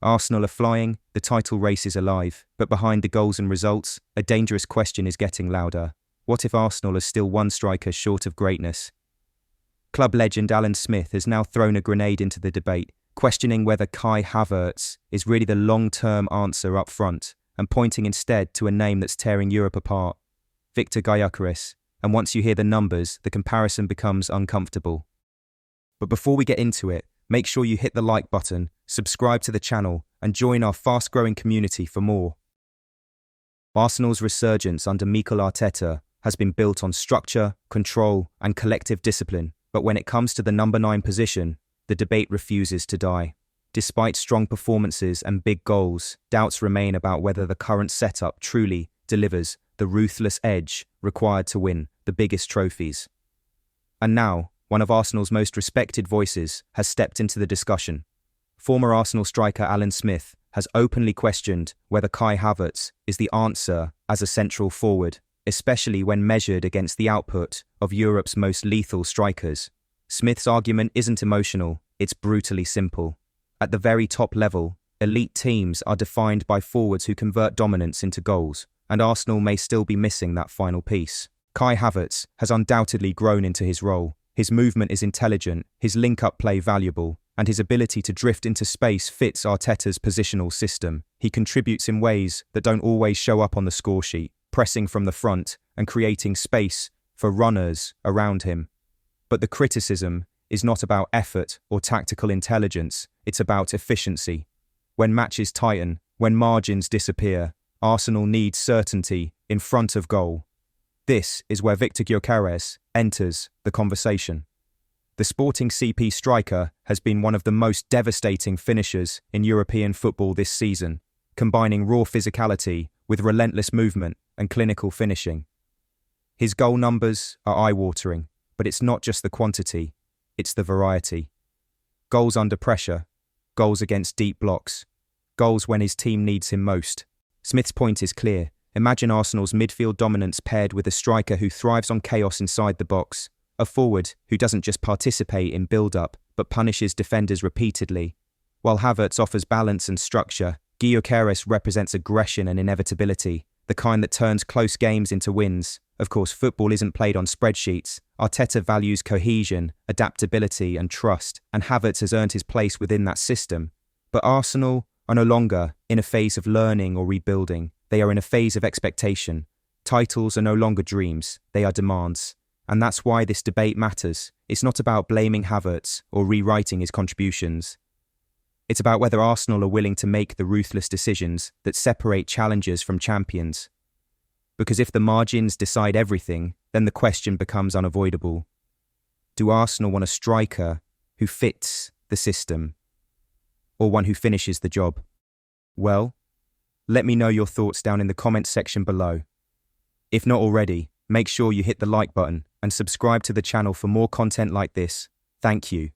Arsenal are flying, the title race is alive, but behind the goals and results, a dangerous question is getting louder. What if Arsenal are still one striker short of greatness? Club legend Alan Smith has now thrown a grenade into the debate, questioning whether Kai Havertz is really the long-term answer up front, and pointing instead to a name that's tearing Europe apart, Victor Gyökeres. And once you hear the numbers, the comparison becomes uncomfortable. But before we get into it, make sure you hit the like button, subscribe to the channel, and join our fast-growing community for more. Arsenal's resurgence under Mikel Arteta has been built on structure, control, and collective discipline, but when it comes to the number 9 position, the debate refuses to die. Despite strong performances and big goals, doubts remain about whether the current setup truly delivers the ruthless edge required to win the biggest trophies. And now, one of Arsenal's most respected voices has stepped into the discussion. Former Arsenal striker Alan Smith has openly questioned whether Kai Havertz is the answer as a central forward, especially when measured against the output of Europe's most lethal strikers. Smith's argument isn't emotional, it's brutally simple. At the very top level, elite teams are defined by forwards who convert dominance into goals, and Arsenal may still be missing that final piece. Kai Havertz has undoubtedly grown into his role. His movement is intelligent, his link-up play valuable, and his ability to drift into space fits Arteta's positional system. He contributes in ways that don't always show up on the scoresheet, pressing from the front and creating space for runners around him. But the criticism is not about effort or tactical intelligence, it's about efficiency. When matches tighten, when margins disappear, Arsenal needs certainty in front of goal. This is where Victor Gyökeres enters the conversation. The Sporting CP striker has been one of the most devastating finishers in European football this season, combining raw physicality with relentless movement and clinical finishing. His goal numbers are eye-watering, but it's not just the quantity, it's the variety. Goals under pressure, goals against deep blocks, goals when his team needs him most. Smith's point is clear. Imagine Arsenal's midfield dominance paired with a striker who thrives on chaos inside the box, a forward who doesn't just participate in build-up, but punishes defenders repeatedly. While Havertz offers balance and structure, Gyökeres represents aggression and inevitability, the kind that turns close games into wins. Of course, football isn't played on spreadsheets. Arteta values cohesion, adaptability, and trust, and Havertz has earned his place within that system. But Arsenal are no longer in a phase of learning or rebuilding. They are in a phase of expectation. Titles are no longer dreams, they are demands. And that's why this debate matters. It's not about blaming Havertz or rewriting his contributions. It's about whether Arsenal are willing to make the ruthless decisions that separate challengers from champions. Because if the margins decide everything, then the question becomes unavoidable. Do Arsenal want a striker who fits the system, or one who finishes the job? Well, let me know your thoughts down in the comments section below. If not already, make sure you hit the like button and subscribe to the channel for more content like this. Thank you.